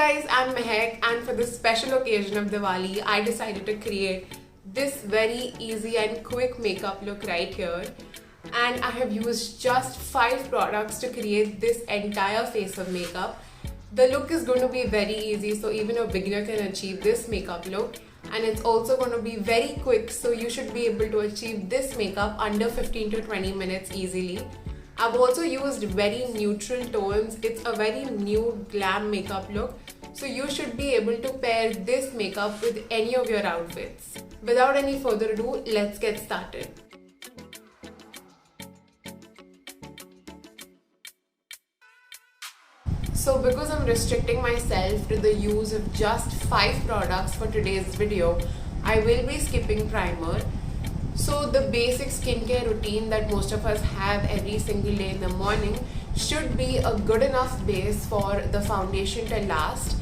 guys, I'm Mehak, and for this special occasion of Diwali, I decided to create this very easy and quick makeup look right here. And I have used just 5 products to create this entire face of makeup. The look is going to be very easy, so even a beginner can achieve this makeup look. And it's also going to be very quick, so you should be able to achieve this makeup under 15 to 20 minutes easily. I've also used very neutral tones. It's a very nude glam makeup look, so you should be able to pair this makeup with any of your outfits. Without any further ado, let's get started. So because I'm restricting myself to the use of just 5 products for today's video, I will be skipping primer. So the basic skincare routine that most of us have every single day in the morning should be a good enough base for the foundation to last.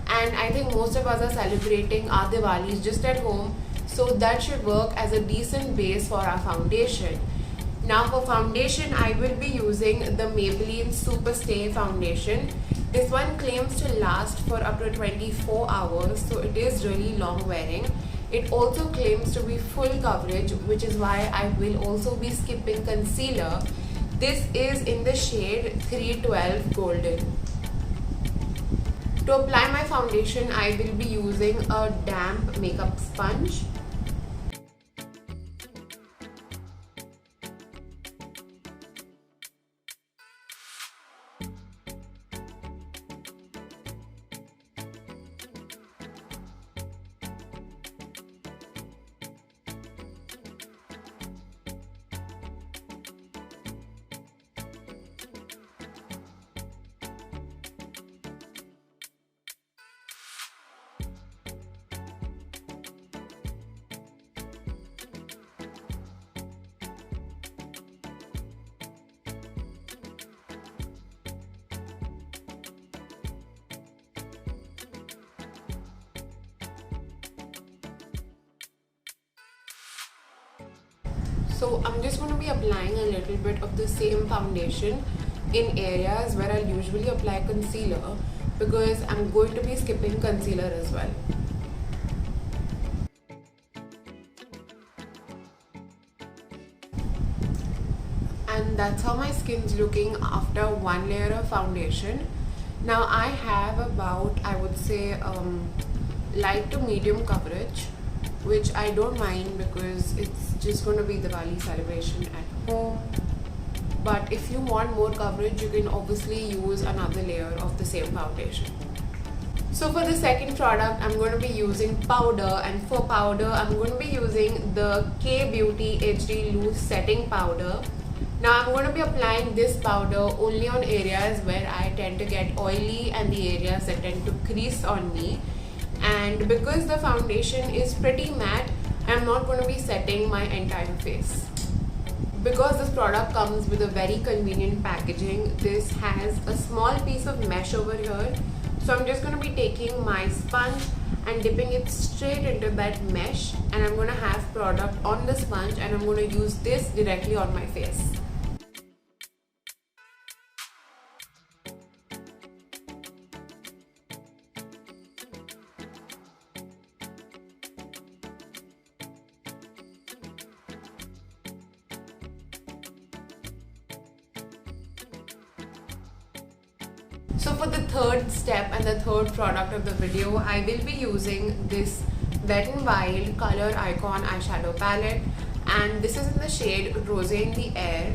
And I think most of us are celebrating our Diwalis just at home, so that should work as a decent base for our foundation. Now for foundation, I will be using the Maybelline Superstay foundation. This one claims to last for up to 24 hours, so it is really long wearing. It also claims to be full coverage, which is why I will also be skipping concealer. This is in the shade 312 Golden. To apply my foundation, I will be using a damp makeup sponge. So I'm just going to be applying a little bit of the same foundation in areas where I usually apply concealer, because I'm going to be skipping concealer as well. And that's how my skin's looking after one layer of foundation. Now I have about, I would say, light to medium coverage, which I don't mind because it's just going to be the Diwali celebration at home. But if you want more coverage, you can obviously use another layer of the same foundation. So for the second product, I'm going to be using powder, and for powder, I'm going to be using the K Beauty HD Loose Setting Powder. Now I'm going to be applying this powder only on areas where I tend to get oily and the areas that tend to crease on me. And because the foundation is pretty matte, I'm not going to be setting my entire face. Because this product comes with a very convenient packaging, this has a small piece of mesh over here. So I'm just going to be taking my sponge and dipping it straight into that mesh, and I'm going to have product on the sponge, and I'm going to use this directly on my face. So for the third step and the third product of the video, I will be using this Wet n Wild Color Icon eyeshadow palette, and this is in the shade Rosé in the Air.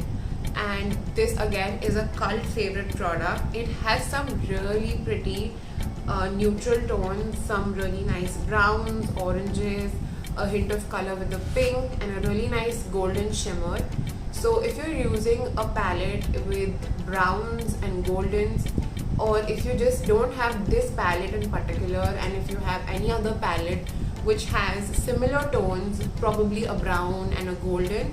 And this again is a cult favorite product. It has some really pretty neutral tones, some really nice browns, oranges, a hint of color with the pink, and a really nice golden shimmer. So if you're using a palette with browns and goldens, or if you just don't have this palette in particular, and if you have any other palette which has similar tones, probably a brown and a golden,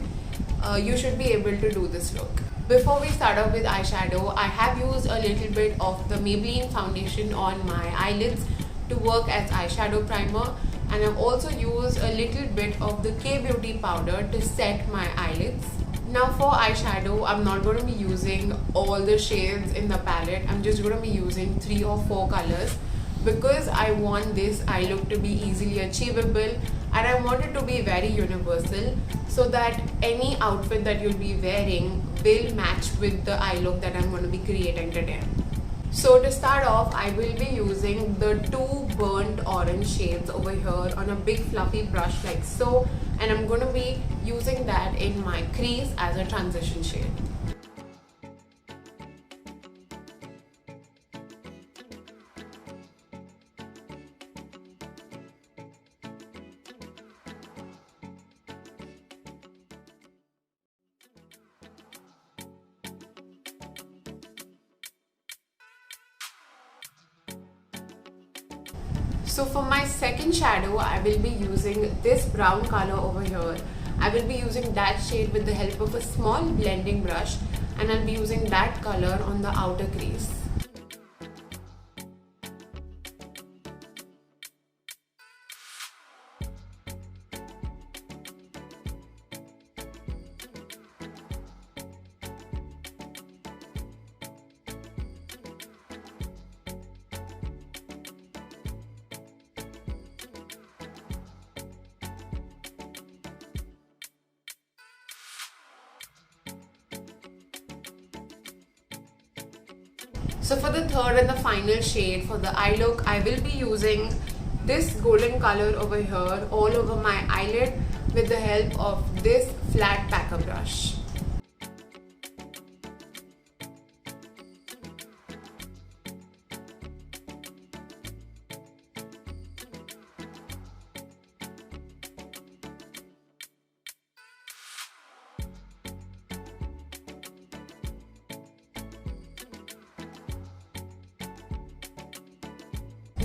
you should be able to do this look. Before we start off with eyeshadow, I have used a little bit of the Maybelline foundation on my eyelids to work as eyeshadow primer, and I've also used a little bit of the K Beauty powder to set my eyelids. Now for eyeshadow, I'm not going to be using all the shades in the palette. I'm just going to be using 3 or 4 colors. because I want this eye look to be easily achievable and I want it to be very universal, so that any outfit that you'll be wearing will match with the eye look that I'm going to be creating today. So to start off, I will be using the two burnt orange shades over here on a big fluffy brush like so, and I'm going to be using that in my crease as a transition shade. So for my second shadow, I will be using this brown color over here. I will be using that shade with the help of a small blending brush, and I'll be using that color on the outer crease. So for the third and the final shade for the eye look, I will be using this golden color over here all over my eyelid with the help of this flat packer brush.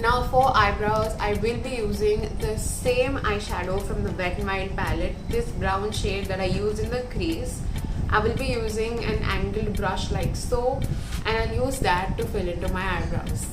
Now for eyebrows, I will be using the same eyeshadow from the Wet n Wild palette, this brown shade that I used in the crease. I will be using an angled brush like so, and I'll use that to fill into my eyebrows.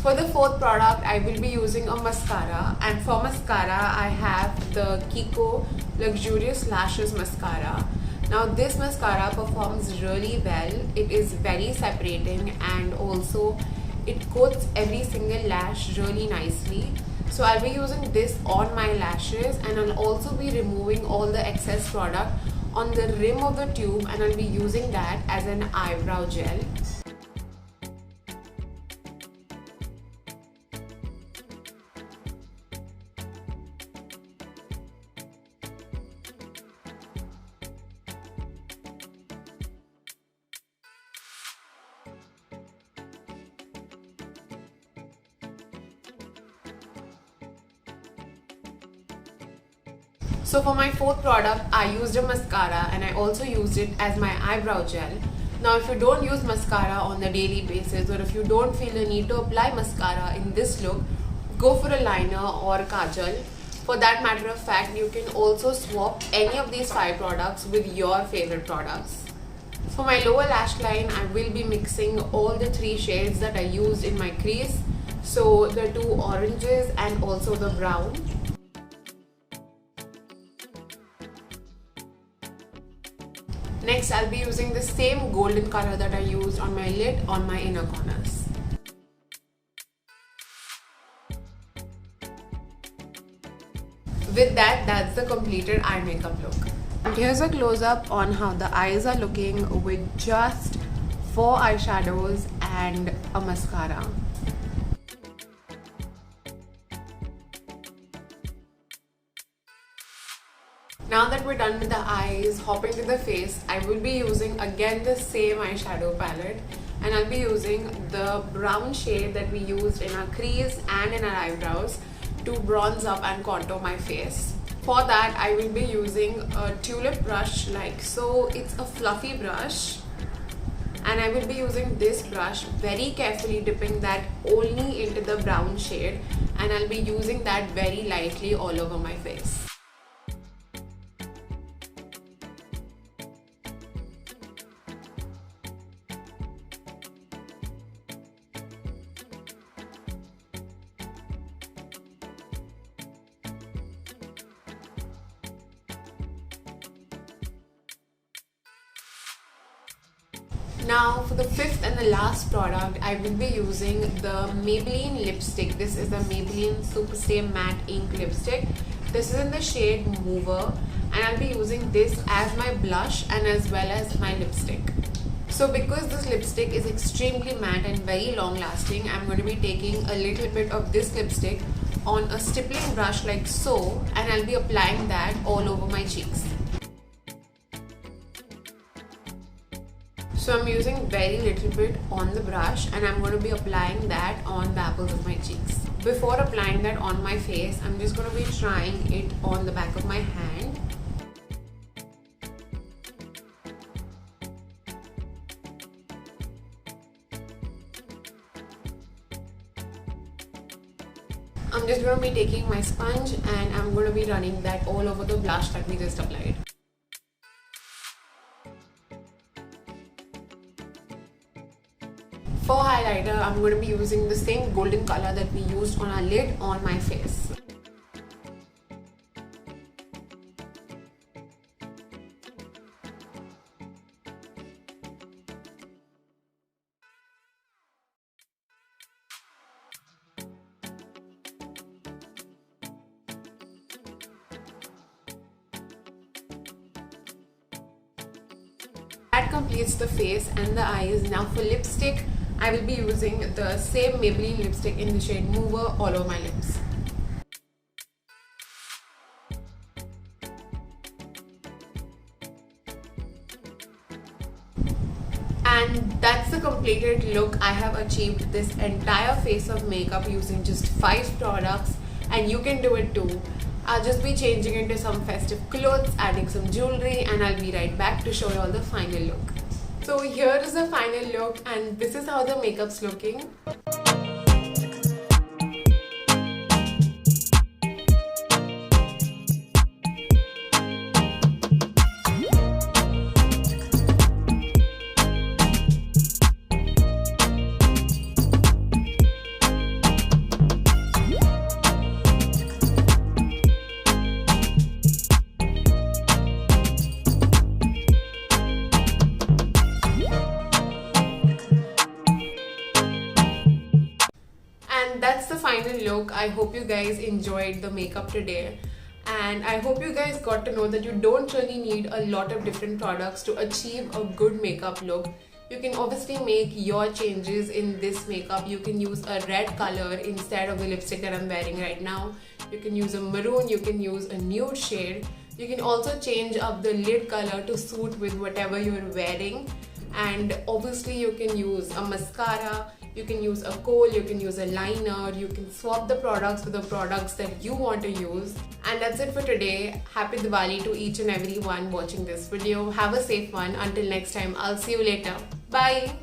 For the fourth product, I will be using a mascara, and for mascara, I have the Kiko Luxurious Lashes Mascara. Now this mascara performs really well. It is very separating and also it coats every single lash really nicely. So I'll be using this on my lashes, and I'll also be removing all the excess product on the rim of the tube, and I'll be using that as an eyebrow gel. So for my fourth product, I used a mascara, and I also used it as my eyebrow gel. Now if you don't use mascara on a daily basis, or if you don't feel the need to apply mascara in this look, go for a liner or kajal. For that matter of fact, you can also swap any of these 5 products with your favorite products. For my lower lash line, I will be mixing all the 3 shades that I used in my crease. So the 2 oranges and also the brown. Next, I'll be using the same golden color that I used on my lid on my inner corners. With that, that's the completed eye makeup look. And here's a close-up on how the eyes are looking with just 4 eyeshadows and a mascara. Now that we're done with the eyes, hopping to the face, I will be using again the same eyeshadow palette, and I'll be using the brown shade that we used in our crease and in our eyebrows to bronze up and contour my face. For that, I will be using a tulip brush like so. It's a fluffy brush, and I will be using this brush very carefully, dipping that only into the brown shade, and I'll be using that very lightly all over my face. Now for the fifth and the last product, I will be using the Maybelline lipstick. This is the Maybelline Superstay Matte Ink Lipstick. This is in the shade Mover, and I'll be using this as my blush and as well as my lipstick. So because this lipstick is extremely matte and very long lasting, I'm going to be taking a little bit of this lipstick on a stippling brush like so, and I'll be applying that all over my cheeks. So I'm using very little bit on the brush and I'm going to be applying that on the apples of my cheeks. Before applying that on my face, I'm just going to be trying it on the back of my hand. I'm just going to be taking my sponge and I'm going to be running that all over the blush that we just applied. For highlighter, I'm going to be using the same golden color that we used on our lid on my face. That completes the face and the eyes. Now for lipstick, I will be using the same Maybelline lipstick in the shade Mover all over my lips. And that's the completed look. I have achieved this entire face of makeup using just 5 products, and you can do it too. I'll just be changing into some festive clothes, adding some jewelry, and I'll be right back to show you all the final look. So here is the final look, and this is how the makeup's looking. That's the final look. I hope you guys enjoyed the makeup today, and I hope you guys got to know that you don't really need a lot of different products to achieve a good makeup look. You can obviously make your changes in this makeup. You can use a red color instead of the lipstick that I'm wearing right now. You can use a maroon, you can use a nude shade. You can also change up the lid color to suit with whatever you're wearing, and obviously you can use a mascara, you can use a kohl, you can use a liner, you can swap the products with the products that you want to use. And that's it for today. Happy Diwali to each and everyone watching this video. Have a safe one. Until next time, I'll see you later. Bye.